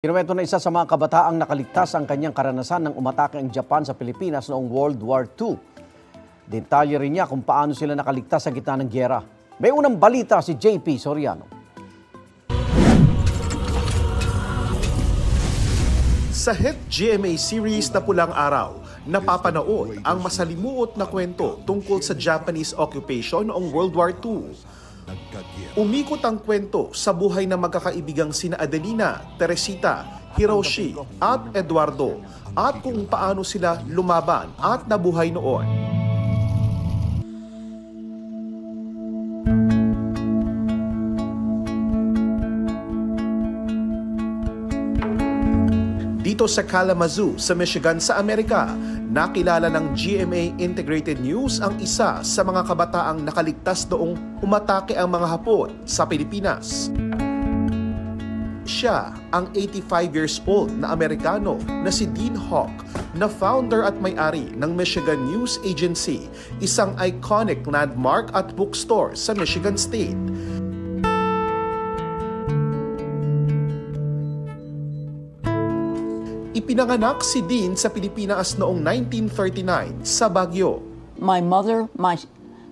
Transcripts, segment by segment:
Kinuwento na isa sa mga kabataang nakaligtas ang kanyang karanasan ng umatake ang Japan sa Pilipinas noong World War II. Detalye rin niya kung paano sila nakaligtas sa gitna ng gyera. May unang balita si JP Soriano. Sa hit GMA series na Pulang Araw, napapanood ang masalimuot na kwento tungkol sa Japanese occupation noong World War II. Umikot ang kwento sa buhay ng magkakaibigang sina Adelina, Teresita, Hiroshi at Eduardo at kung paano sila lumaban at nabuhay noon. Dito sa Kalamazoo, sa Michigan, sa Amerika, nakilala ng GMA Integrated News ang isa sa mga kabataang nakaligtas noong umatake ang mga Hapon sa Pilipinas. Siya ang 85 years old na Amerikano na si Dean Hawk, na founder at may-ari ng Michigan News Agency, isang iconic landmark at bookstore sa Michigan State. Ipinanganak si Dean sa Pilipinas noong 1939 sa Baguio. My mother, my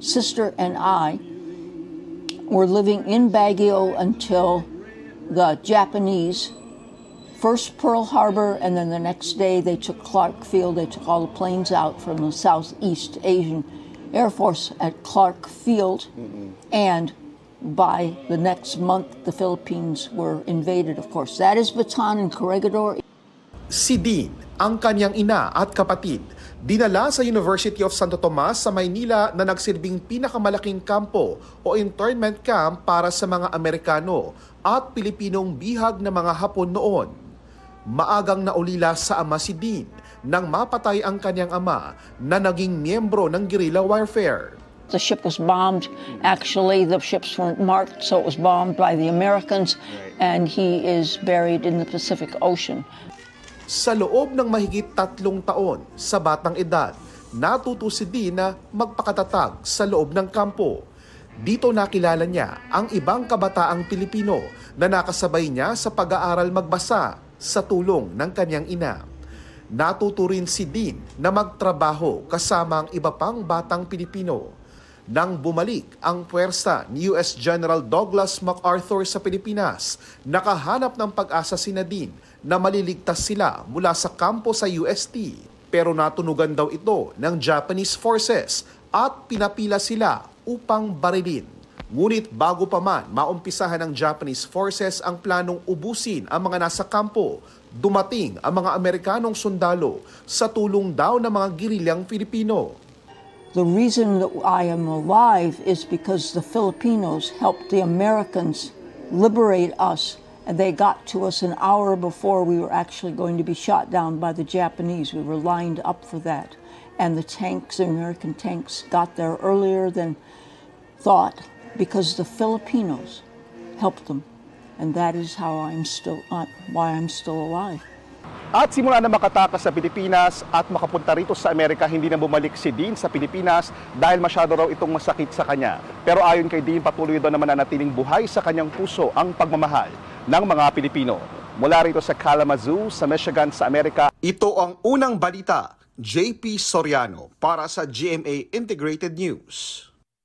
sister, and I were living in Baguio until the Japanese first Pearl Harbor, and then the next day they took Clark Field. They took all the planes out from the Southeast Asian Air Force at Clark Field, and by the next month the Philippines were invaded, of course. That is Bataan and Corregidor. Si Dean, ang kanyang ina at kapatid, dinala sa University of Santo Tomas sa Maynila na nagsilbing pinakamalaking kampo o internment camp para sa mga Amerikano at Pilipinong bihag na mga Hapon noon. Maagang naulila sa ama si Dean nang mapatay ang kanyang ama na naging miyembro ng guerrilla warfare. The ship was bombed. Actually, the ships weren't marked, so it was bombed by the Americans, and he is buried in the Pacific Ocean. Sa loob ng mahigit 3 taon sa batang edad, natuto si Dean na magpakatatag sa loob ng kampo. Dito nakilala niya ang ibang kabataang Pilipino na nakasabay niya sa pag-aaral magbasa sa tulong ng kanyang ina. Natuto rin si Dean na magtrabaho kasama ang iba pang batang Pilipino. Nang bumalik ang puwersa ni US General Douglas MacArthur sa Pilipinas, nakahanap ng pag-asa si Dean na maliligtas sila mula sa kampo sa UST. Pero natunugan daw ito ng Japanese forces at pinapila sila upang barilin. Ngunit bago pa man maumpisahan ng Japanese forces ang planong ubusin ang mga nasa kampo, dumating ang mga Amerikanong sundalo sa tulong daw ng mga gerilyang Filipino. The reason that I am alive is because the Filipinos helped the Americans liberate us, and they got to us an hour before we were actually going to be shot down by the Japanese. We were lined up for that, and the tanks, the American tanks, got there earlier than thought because the Filipinos helped them, and that is how why I'm still alive. At simula na makatakas sa Pilipinas at makapunta rito sa Amerika, hindi na bumalik si Dean sa Pilipinas dahil masyado raw itong masakit sa kanya. Pero ayon kay Dean, patuloy daw naman nanatiling buhay sa kanyang puso ang pagmamahal ng mga Pilipino. Mula rito sa Kalamazoo, sa Michigan, sa Amerika. Ito ang unang balita, JP Soriano para sa GMA Integrated News.